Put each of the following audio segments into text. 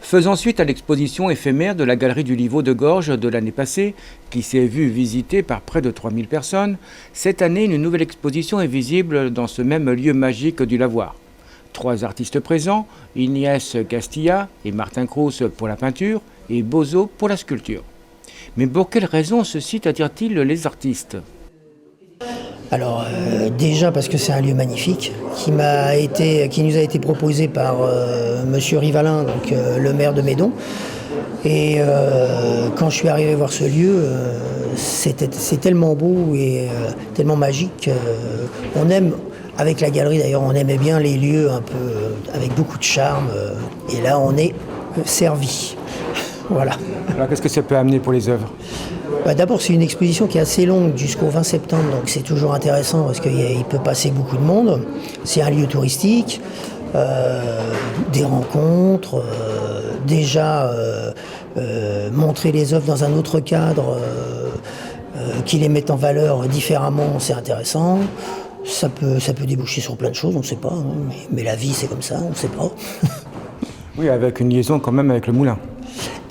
Faisant suite à l'exposition éphémère de la Galerie du Livau de Gorges de l'année passée, qui s'est vue visitée par près de 3000 personnes, cette année, une nouvelle exposition est visible dans ce même lieu magique du lavoir. 3 artistes présents, Inès Castilla et Martin Crous pour la peinture et Bozo pour la sculpture. Mais pour quelles raisons ce site attire-t-il les artistes ? Alors déjà parce que c'est un lieu magnifique qui nous a été proposé par Monsieur Rivalin, donc le maire de Médon. Et quand je suis arrivé voir ce lieu, c'est tellement beau et tellement magique. On aime, avec la galerie d'ailleurs, on aimait bien les lieux un peu avec beaucoup de charme. Et là, on est servi. Voilà. Alors qu'est-ce que ça peut amener pour les œuvres ? D'abord, c'est une exposition qui est assez longue jusqu'au 20 septembre, donc c'est toujours intéressant parce qu'il peut passer beaucoup de monde. C'est un lieu touristique, des rencontres, montrer les œuvres dans un autre cadre qui les met en valeur différemment, c'est intéressant. Ça peut déboucher sur plein de choses, on ne sait pas, hein, mais la vie c'est comme ça, on ne sait pas. Oui, avec une liaison quand même avec le moulin.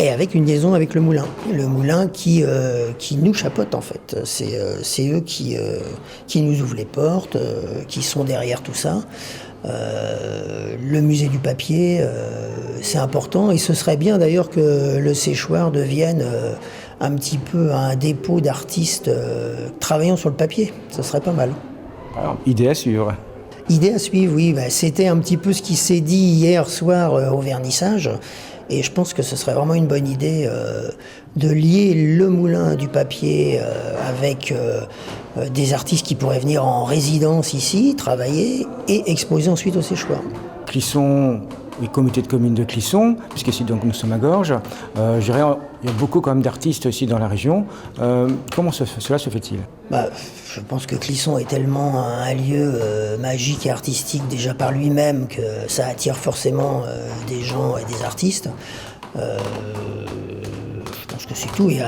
Et avec une liaison avec le moulin qui nous chapeaute en fait. C'est eux qui nous ouvrent les portes, qui sont derrière tout ça. Le musée du papier, c'est important et ce serait bien d'ailleurs que le séchoir devienne un petit peu un dépôt d'artistes travaillant sur le papier. Ce serait pas mal. Alors, idée à suivre. Idée à suivre, oui. C'était un petit peu ce qui s'est dit hier soir au vernissage. Et je pense que ce serait vraiment une bonne idée de lier le moulin du papier avec des artistes qui pourraient venir en résidence ici, travailler et exposer ensuite au séchoir. Clisson, oui, comité de communes de Clisson, puisqu'ici donc nous sommes à Gorges. Je dirais, il y a beaucoup quand même d'artistes aussi dans la région. Comment cela se fait-il ? Je pense que Clisson est tellement un lieu magique et artistique déjà par lui-même que ça attire forcément des gens et des artistes. Je pense que c'est tout. Il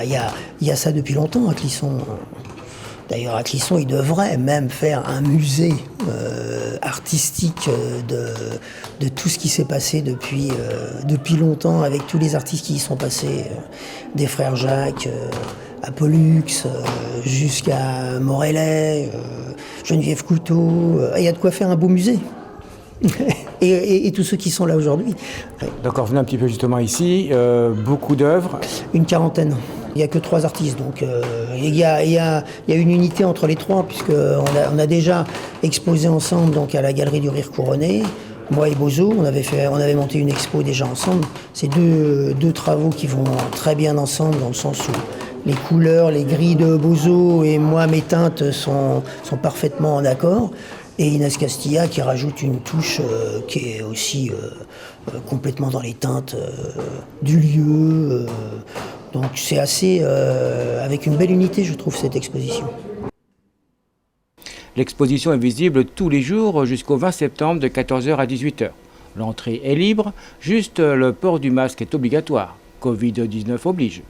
y a ça depuis longtemps à Clisson. D'ailleurs, à Clisson, il devrait même faire un musée artistique de tout ce qui s'est passé depuis longtemps, avec tous les artistes qui y sont passés, des frères Jacques, à Pollux, jusqu'à Morellet, Geneviève Couteau. Il y a de quoi faire un beau musée. et tous ceux qui sont là aujourd'hui. D'accord, venez un petit peu justement ici, beaucoup d'œuvres. Une quarantaine. Il n'y a que 3 artistes, donc il y a une unité entre les 3, puisqu'on a déjà exposé ensemble donc, à la Galerie du Rire Couronné. Moi et Bozo, on avait monté une expo déjà ensemble. C'est deux travaux qui vont très bien ensemble, dans le sens où les couleurs, les grilles de Bozo et moi, mes teintes sont parfaitement en accord. Et Inès Castilla qui rajoute une touche qui est aussi complètement dans les teintes du lieu. Donc c'est assez, avec une belle unité, je trouve, cette exposition. L'exposition est visible tous les jours jusqu'au 20 septembre de 14h à 18h. L'entrée est libre, juste le port du masque est obligatoire. Covid-19 oblige.